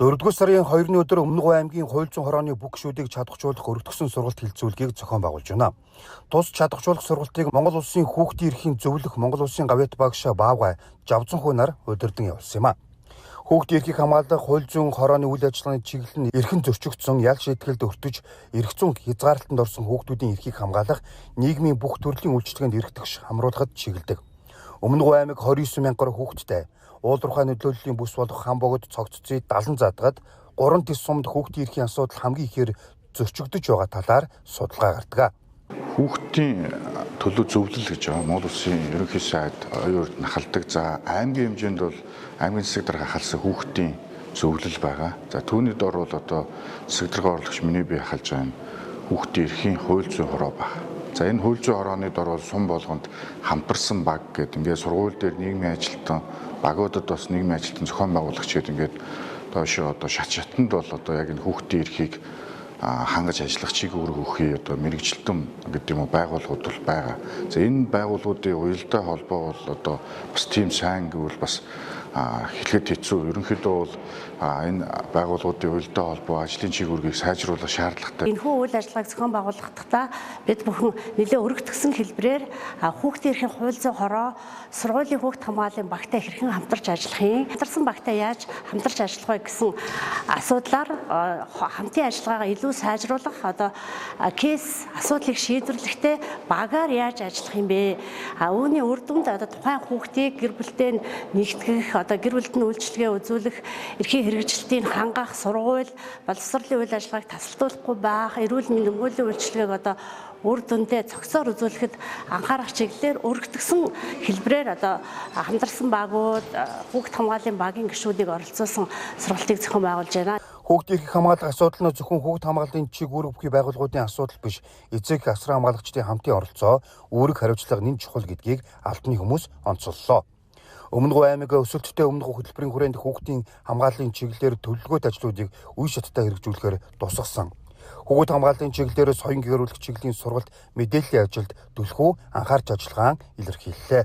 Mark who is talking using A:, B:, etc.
A: 4-р сарын 2-ны өдөр Өмнөг аймгийн Хуйль зүүн хорооны бүх гишүүдийг чадахжуулах өргөтгсөн сургалт хилцүүлгийг зохион байгуулж байна. Тус чадахжуулах сургалтыг Монгол Улсын хүүхдийн эрхийн зөвлөх Монгол Улсын гавьяат багш Баавгай Жавзанхуй нар удирдан явуулсан юм. Хүүхдийн эрхийг хамгаалах Хуйль зүүн хорооны үйл ажиллагааны чиглэл нь эрхэн зөрчигдсөн яг шийдгэлд өртөж эрх зүйн хязгаарлалтанд орсон хүүхдүүдийн эрхийг хамгаалах нийгмийн бүх төрлийн үйлчлэгэнд эрхтгш хамруулахад чиглэдэг. Өмнөг аймаг 29 мянган хүүхэдтэй уулуурхай нөлөөллийн бүс болох хан богод цогццыг 70 задгаад 3 тис сумд хүүхдийн эрхийн асуудал хамгийн ихээр зөрчигдөж байгаа талаар судалгаа гардаг.
B: Хүүхдийн төлөө зөвлөл гэж байгаа Монгол Улсын ерөнхий сайд оюун урд нахалдаг. За аймгийн хэмжээнд бол аймгийн засаг дарга хахалсан хүүхдийн зөвлөл байгаа. За түүний дор бол одоо засаг дарга орлогч миний бие хахалж байгаа хүүхдийн эрхийн хууль зүйн хороо байна. За энэ хууль зүйн хорооны дор бол сум болгонд хамтарсан баг гэдэг ингээд сургууль дээр нийгмийн ажилтан багуудад бас нийгмийн ажилтан зохион байгуулагч гэдэг ингээд доошоо одоо шатнд бол одоо яг энэ хүүхдийн эрхийг хангаж ажиллах чиг үүрэг өгөхий одоо мэрэгчлэлтэн гэдэг юм уу байгууллагууд бол байгаа. За энэ байгууллагуудын уялдаа холбоо бол одоо бас тийм сайн гэвэл бас хэлэхэд хэцүү. Ерөнхийдөө бол энэ байгууллагуудын уялдаа холбоо ажлын чиг үүргийг сайжруулах шаардлагатай.
C: Энэхүү үйл ажиллагааг зохион байгуулахдаа бид бүхэн нэлээд өргөтгсөн хэлбэрээр хүүхдийн эрхийн хууль зүйн хороо сургуулийн хүүхд хамгааллын багтай хэрхэн хамтарч ажиллах юм, хамтарсан багтай яаж хамтарч ажиллах вэ гэсэн асуудлаар хамтын ажиллагаагаа илүү сайжруулах одоо кейс асуудлыг шийдвэрлэхдээ багаар яаж ажиллах юм бэ? Үүний үр дүнд одоо тухайн хүүхдийг гэр бүлтэй нэгтгэх одоо гэр бүлд нь үйлчлэгээ үзүүлэх эрхийн хэрэгжилтийг хангах сургууль боловсролын үйл ажиллагааг тасалдуулахгүй байх эрүүл мэндийн өмгөөлийн үйлчлэгээг одоо үр дүндээ цогцоор үзүүлэхэд анхаарах чиглэлээр өргөтгсөн хэлбэрээр одоо хамтарсан багууд хүүхд хамгааллын багийн гишүүдийг оролцуулсан сургалтыг зохион байгуулж байна.
A: Хүүхдийн эрхийг хамгаалах асуудал нь зөвхөн хүүхд хамгааллын чиг үүрэг бүхий байгууллагуудын асуудал биш. Эцэг асран хамгаалагчдын хамтын оролцоо үүрэг хариуцлага нэн чухал гэдгийг албаны хүмүүс онцоллоо. Өмнөг аймаг өсөлттэй өмнөх хөтөлбөрийн хүрээнд хүүхдийн хамгааллын чиглэлээр төлөвлөгөөт ажлуудыг үе шаттай хэрэгжүүлэхээр тусгасан. Хүүхд хамгааллын чиглэлээр соён гэрүүлэх чиглэлийн сургалт мэдээллийн ажилд түлхүү анхаарч ажиллагаан илэрхийллээ.